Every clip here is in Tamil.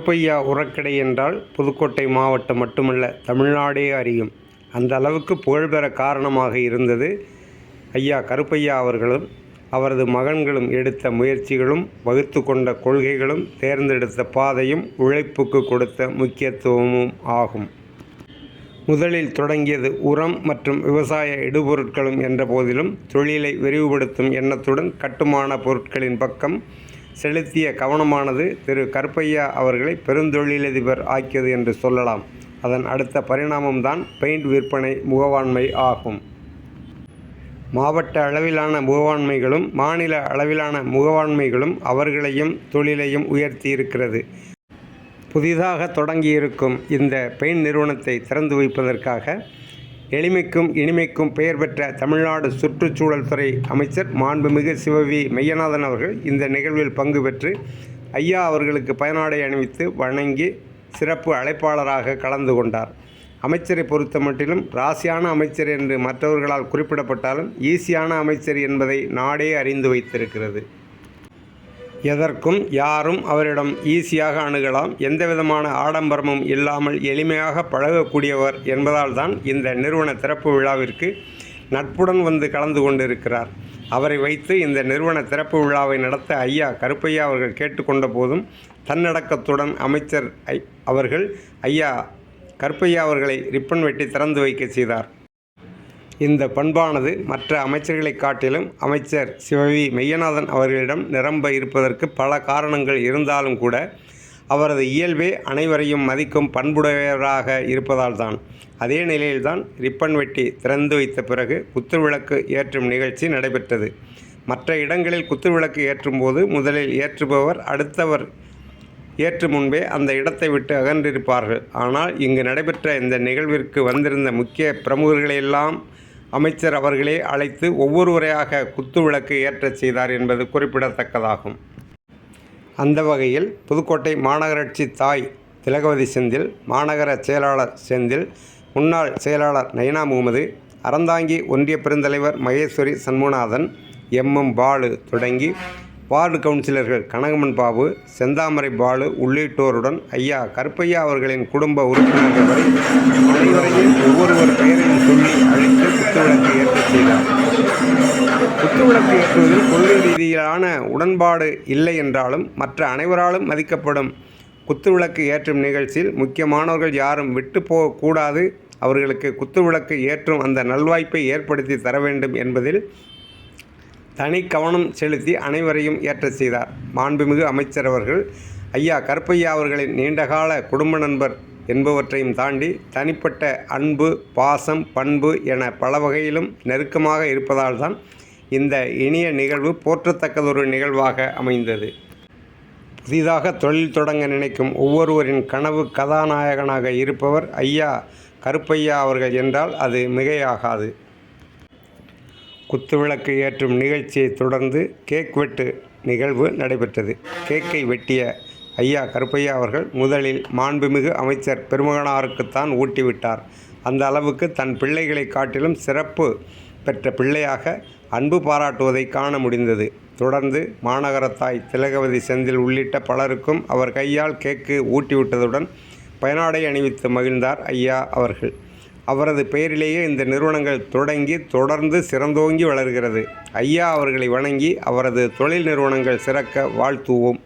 கருப்பையா உரக்கடை என்றால் புதுக்கோட்டை மாவட்டம் மட்டுமல்ல, தமிழ்நாடே அறியும். அந்த அளவுக்கு புகழ்பெற காரணமாக இருந்தது ஐயா கருப்பையா அவர்களும் அவரது மகன்களும் எடுத்த முயற்சிகளும், வகுத்து கொண்ட கொள்கைகளும், தேர்ந்தெடுத்த பாதையும், உழைப்புக்கு கொடுத்த முக்கியத்துவமும் ஆகும். முதலில் தொடங்கியது உரம் மற்றும் விவசாய இடுபொருட்களும் என்ற போதிலும், தொழிலை விரிவுபடுத்தும் எண்ணத்துடன் கட்டுமான பொருட்களின் பக்கம் செலுத்திய கவனமானது திரு கருப்பையா அவர்களை பெருந்தொழிலதிபர் ஆக்கியது என்று சொல்லலாம். அதன் அடுத்த பரிணாமம்தான் பெயிண்ட் விற்பனை முகவாண்மை ஆகும். மாவட்ட அளவிலான முகவாண்மைகளும் மாநில அளவிலான முகவாண்மைகளும் அவர்களையும் தொழிலையும் உயர்த்தி இருக்கிறது. புதிதாக தொடங்கியிருக்கும் இந்த பெயிண்ட் நிறுவனத்தை திறந்து வைப்பதற்காக எளிமைக்கும் இனிமைக்கும் பெயர் பெற்ற தமிழ்நாடு சுற்றுச்சூழல் துறை அமைச்சர் மாண்புமிகு சிவவி மெய்யநாதன் அவர்கள் இந்த நிகழ்வில் பங்கு பெற்று ஐயா அவர்களுக்கு பயனாடை அணிவித்து வணங்கி சிறப்பு அழைப்பாளராக கலந்து கொண்டார். அமைச்சரை பொறுத்த மட்டிலும் ராசியான அமைச்சர் என்று மற்றவர்களால் குறிப்பிடப்பட்டாலும் ஈசியான அமைச்சர் என்பதை நாடே அறிந்து வைத்திருக்கிறது. எதற்கும் யாரும் அவரிடம் ஈஸியாக அணுகலாம். எந்தவிதமான ஆடம்பரமும் இல்லாமல் எளிமையாக பழகக்கூடியவர் என்பதால் தான் இந்த நிறுவன திறப்பு விழாவிற்கு நட்புடன் வந்து கலந்து கொண்டிருக்கிறார். அவரை வைத்து இந்த நிறுவன திறப்பு விழாவை நடத்த ஐயா கருப்பையா அவர்கள் கேட்டுக்கொண்ட போதும் தன்னடக்கத்துடன் அமைச்சர் அவர்கள் ஐயா கருப்பையா அவர்களை ரிப்பன் வெட்டி திறந்து வைக்க செய்தார். இந்த பண்பானது மற்ற அமைச்சர்களை காட்டிலும் அமைச்சர் சிவவி மெய்யநாதன் அவர்களிடம் நிரம்ப இருப்பதற்கு பல காரணங்கள் இருந்தாலும் கூட அவரது இயல்பே அனைவரையும் மதிக்கும் பண்புடையவராக இருப்பதால் தான். அதே நிலையில்தான் ரிப்பன் வெட்டி திறந்து வைத்த பிறகு குத்துவிளக்கு ஏற்றும் நிகழ்ச்சி நடைபெற்றது. மற்ற இடங்களில் குத்துவிளக்கு ஏற்றும் போது முதலில் ஏற்றுபவர் அடுத்தவர் ஏற்று முன்பே அந்த இடத்தை விட்டு அகன்றிருப்பார்கள். ஆனால் இங்கு நடைபெற்ற இந்த நிகழ்விற்கு வந்திருந்த முக்கிய பிரமுகர்களையெல்லாம் அமைச்சர் அவர்களே அழைத்து ஒவ்வொருவரையாக குத்துவிளக்கு ஏற்றச் செய்தார் என்பது குறிப்பிடத்தக்கதாகும். அந்த வகையில் புதுக்கோட்டை மாநகராட்சி தாய் திலகவதி செந்தில், மாநகர செயலாளர் செந்தில், முன்னாள் செயலாளர் நைனா முகமது, அறந்தாங்கி ஒன்றிய பெருந்தலைவர் மகேஸ்வரி சண்முகநாதன், எம் பாலு தொடங்கி வார்டு கவுன்சிலர்கள் கனகமன் பாபு, செந்தாமரை பாலு உள்ளிட்டோருடன் ஐயா கருப்பையா அவர்களின் குடும்ப உறுப்பினர்கள் வரை அனைவரையும் ஒவ்வொருவர் பெயரையும் சொல்லி அழைத்து குத்துவிளக்கு ஏற்றச் செய்தார். குத்துவிளக்கு ஏற்றுவதில் கொள்கை ரீதியிலான உடன்பாடு இல்லை என்றாலும் மற்ற அனைவராலும் மதிக்கப்படும் குத்துவிளக்கு ஏற்றும் நிகழ்ச்சியில் முக்கியமானவர்கள் யாரும் விட்டு போகக்கூடாது, அவர்களுக்கு குத்துவிளக்கு ஏற்றும் அந்த நல்வாய்ப்பை ஏற்படுத்தி தர வேண்டும் என்பதில் தனி கவனம் செலுத்தி அனைவரையும் ஏற்றச் செய்தார். மாண்புமிகு அமைச்சர் அவர்கள் ஐயா கருப்பையா அவர்களின் நீண்டகால குடும்ப நண்பர் என்பவற்றையும் தாண்டி தனிப்பட்ட அன்பு, பாசம், பண்பு என பல வகையிலும் நெருக்கமாக இருப்பதால் தான் இந்த இனிய நிகழ்வு போற்றத்தக்கதொரு நிகழ்வாக அமைந்தது. புதிதாக தொழில் தொடங்க நினைக்கும் ஒவ்வொருவரின் கனவு கதாநாயகனாக இருப்பவர் ஐயா கருப்பையா அவர்கள் என்றால் அது மிகையாகாது. குத்துவிளக்கு ஏற்றும் நிகழ்ச்சியை தொடர்ந்து கேக் வெட்டு நிகழ்வு நடைபெற்றது. கேக்கை வெட்டிய ஐயா கருப்பையா அவர்கள் முதலில் மாண்புமிகு அமைச்சர் பெருமகனாருக்குத்தான் ஊட்டிவிட்டார். அந்த அளவுக்கு தன் பிள்ளைகளை காட்டிலும் சிறப்பு பெற்ற பிள்ளையாக அன்பு பாராட்டுவதை காண முடிந்தது. தொடர்ந்து மாநகர தாய் திலகவதி செந்தில் உள்ளிட்ட பலருக்கும் அவர் கையால் கேக்கு ஊட்டிவிட்டதுடன் பயனாடை அணிவித்து மகிழ்ந்தார் ஐயா அவர்கள். அவரது பெயரிலேயே இந்த நிறுவனங்கள் தொடங்கி தொடர்ந்து சிறந்தோங்கி வளர்கிறது. ஐயா அவர்களை வணங்கி அவரது தொழில் நிறுவனங்கள் சிறக்க வாழ்த்துவோம்.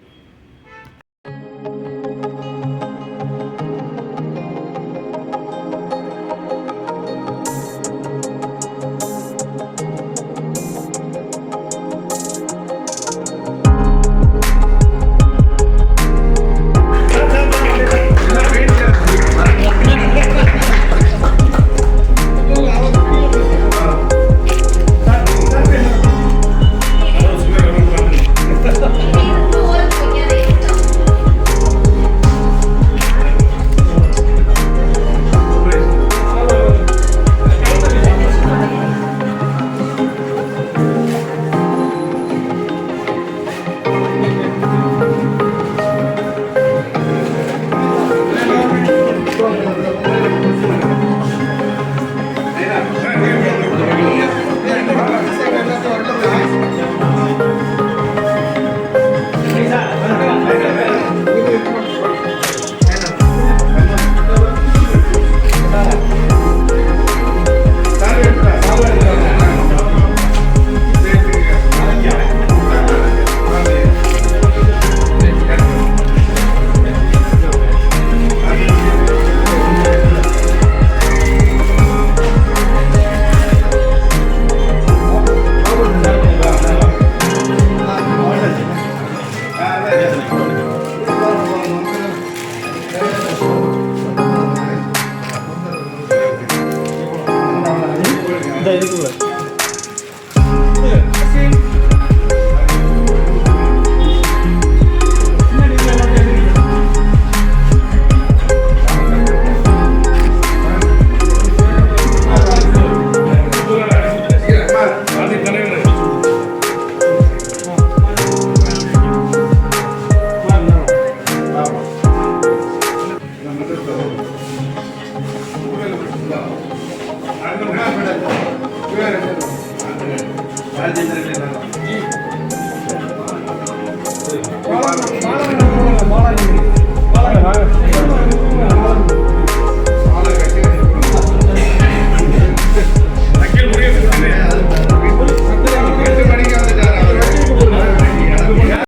இருக்குல்ல